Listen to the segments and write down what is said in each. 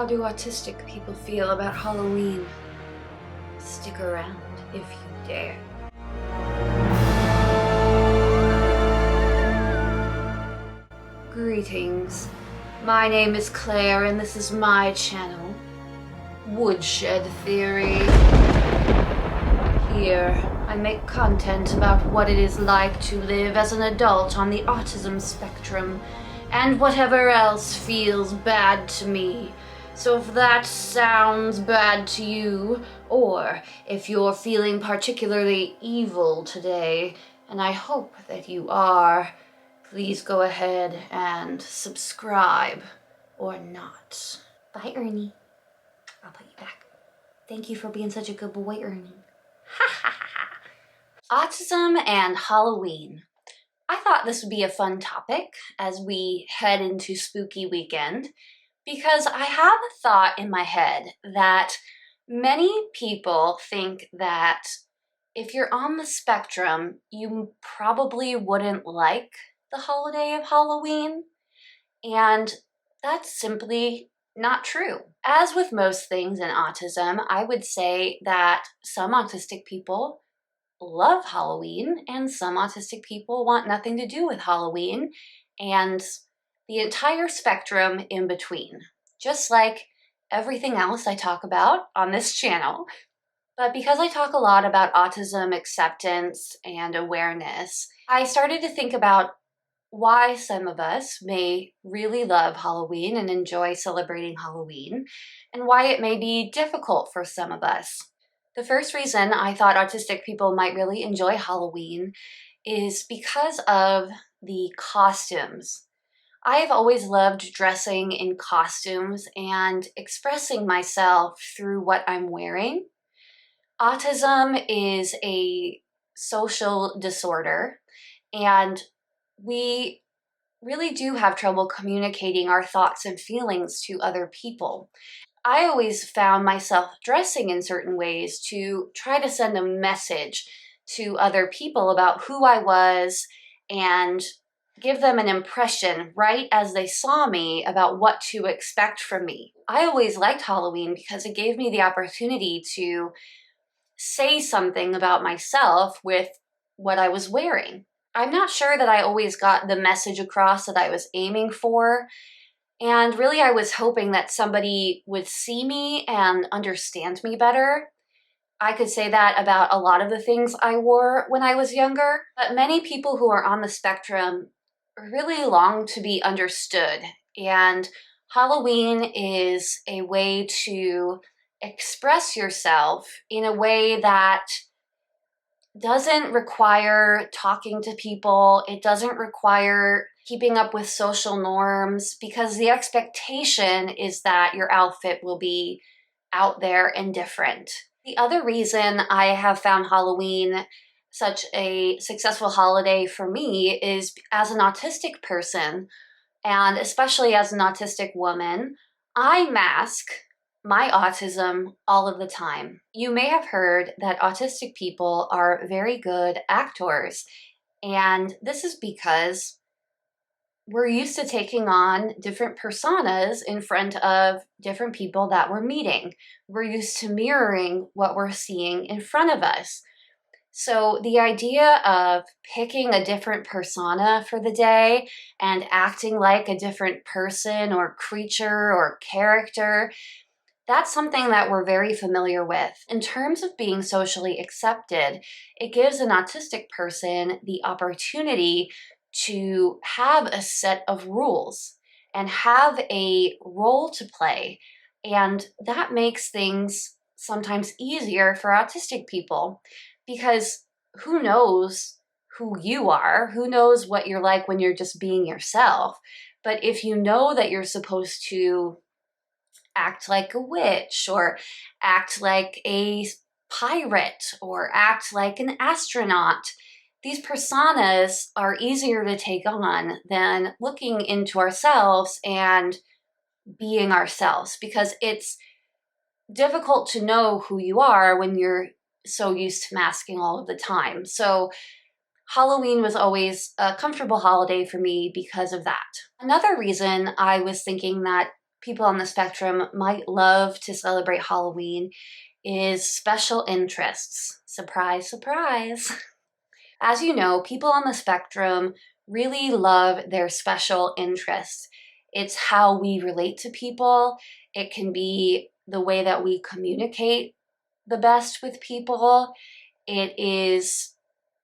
How do autistic people feel about Halloween? Stick around if you dare. Greetings. My name is Claire and this is my channel, Woodshed Theory. Here, I make content about what it is like to live as an adult on the autism spectrum and whatever else feels bad to me. So if that sounds bad to you, or if you're feeling particularly evil today, and I hope that you are, please go ahead and subscribe or not. Bye, Ernie. I'll put you back. Thank you for being such a good boy, Ernie. Autism and Halloween. I thought this would be a fun topic as we head into spooky weekend, because I have a thought in my head that many people think that if you're on the spectrum, you probably wouldn't like the holiday of Halloween, and that's simply not true. As with most things in autism, I would say that some autistic people love Halloween and some autistic people want nothing to do with Halloween, and the entire spectrum in between, just like everything else I talk about on this channel. But because I talk a lot about autism acceptance and awareness, I started to think about why some of us may really love Halloween and enjoy celebrating Halloween, and why it may be difficult for some of us. The first reason I thought autistic people might really enjoy Halloween is because of the costumes. I've always loved dressing in costumes and expressing myself through what I'm wearing. Autism is a social disorder, and we really do have trouble communicating our thoughts and feelings to other people. I always found myself dressing in certain ways to try to send a message to other people about who I was and give them an impression right as they saw me about what to expect from me. I always liked Halloween because it gave me the opportunity to say something about myself with what I was wearing. I'm not sure that I always got the message across that I was aiming for, and really I was hoping that somebody would see me and understand me better. I could say that about a lot of the things I wore when I was younger, but many people who are on the spectrum really long to be understood, and Halloween is a way to express yourself in a way that doesn't require talking to people. It doesn't require keeping up with social norms, because the expectation is that your outfit will be out there and different. The other reason I have found Halloween such a successful holiday for me is, as an autistic person, and especially as an autistic woman, I mask my autism all of the time. You may have heard that autistic people are very good actors, and this is because we're used to taking on different personas in front of different people that we're meeting. We're used to mirroring what we're seeing in front of us. So the idea of picking a different persona for the day and acting like a different person or creature or character, that's something that we're very familiar with. In terms of being socially accepted, it gives an autistic person the opportunity to have a set of rules and have a role to play. And that makes things sometimes easier for autistic people, because who knows who you are? Who knows what you're like when you're just being yourself? But if you know that you're supposed to act like a witch, or act like a pirate, or act like an astronaut, these personas are easier to take on than looking into ourselves and being ourselves, because it's difficult to know who you are when you're so used to masking all of the time. So Halloween was always a comfortable holiday for me because of that. Another reason I was thinking that people on the spectrum might love to celebrate Halloween is special interests. Surprise, surprise. As you know, people on the spectrum really love their special interests. It's how we relate to people. It can be the way that we communicate the best with people. It is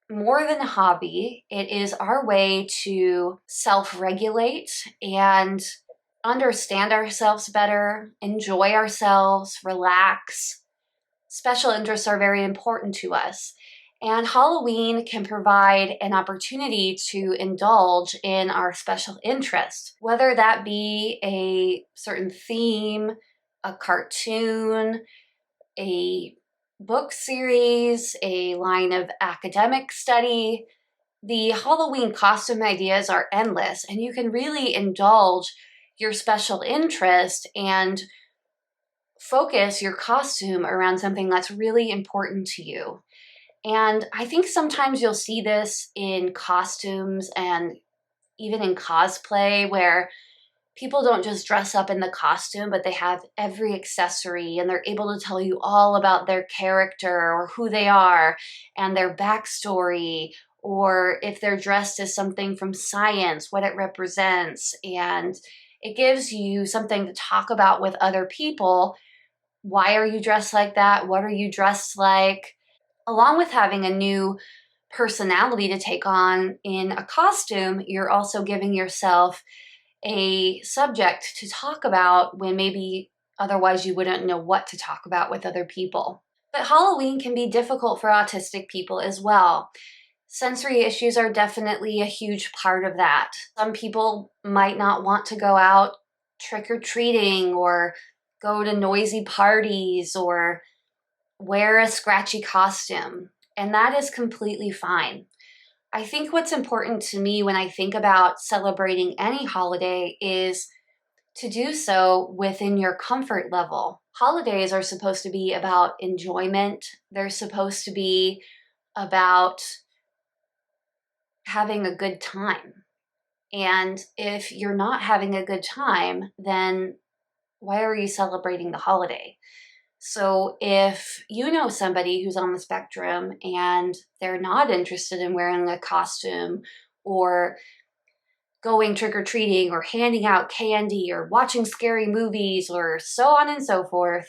more than a hobby. It is our way to self-regulate and understand ourselves better, enjoy ourselves, relax. Special interests are very important to us. And Halloween can provide an opportunity to indulge in our special interest, whether that be a certain theme, a cartoon, a book series, a line of academic study. The Halloween costume ideas are endless, and you can really indulge your special interest and focus your costume around something that's really important to you. And I think sometimes you'll see this in costumes and even in cosplay, where people don't just dress up in the costume, but they have every accessory and they're able to tell you all about their character or who they are and their backstory, or if they're dressed as something from science, what it represents. And it gives you something to talk about with other people. Why are you dressed like that? What are you dressed like? Along with having a new personality to take on in a costume, you're also giving yourself a subject to talk about when maybe otherwise you wouldn't know what to talk about with other people. But Halloween can be difficult for autistic people as well. Sensory issues are definitely a huge part of that. Some people might not want to go out trick-or-treating or go to noisy parties or wear a scratchy costume, and that is completely fine. I think what's important to me when I think about celebrating any holiday is to do so within your comfort level. Holidays are supposed to be about enjoyment. They're supposed to be about having a good time. And if you're not having a good time, then why are you celebrating the holiday? So if you know somebody who's on the spectrum and they're not interested in wearing a costume or going trick-or-treating or handing out candy or watching scary movies or so on and so forth,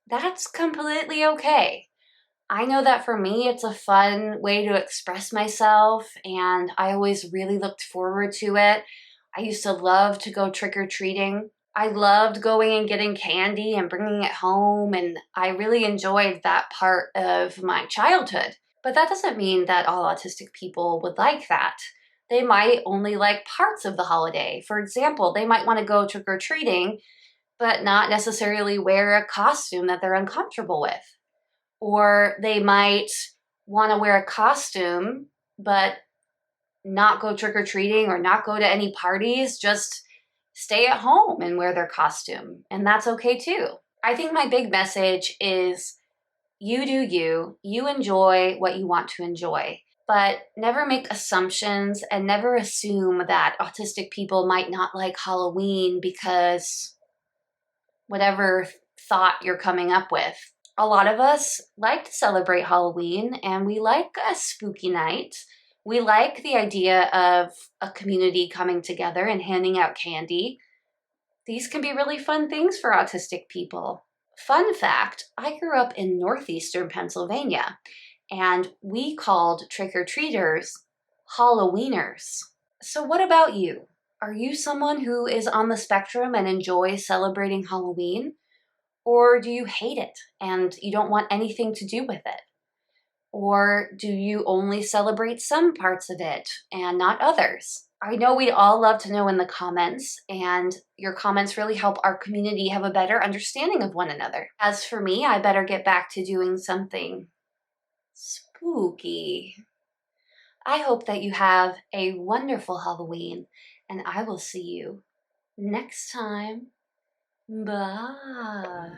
that's completely okay. I know that for me, it's a fun way to express myself, and I always really looked forward to it. I used to love to go trick-or-treating. I loved going and getting candy and bringing it home, and I really enjoyed that part of my childhood. But that doesn't mean that all autistic people would like that. They might only like parts of the holiday. For example, they might want to go trick-or-treating, but not necessarily wear a costume that they're uncomfortable with. Or they might want to wear a costume, but not go trick-or-treating or not go to any parties, just stay at home and wear their costume. And that's okay too. I think my big message is you do you. You enjoy what you want to enjoy. But never make assumptions and never assume that autistic people might not like Halloween because whatever thought you're coming up with. A lot of us like to celebrate Halloween, and we like a spooky night. We like the idea of a community coming together and handing out candy. These can be really fun things for autistic people. Fun fact, I grew up in northeastern Pennsylvania, and we called trick-or-treaters Halloweeners. So what about you? Are you someone who is on the spectrum and enjoys celebrating Halloween? Or do you hate it and you don't want anything to do with it? Or do you only celebrate some parts of it and not others? I know we'd all love to know in the comments, and your comments really help our community have a better understanding of one another. As for me, I better get back to doing something spooky. I hope that you have a wonderful Halloween, and I will see you next time. Bye.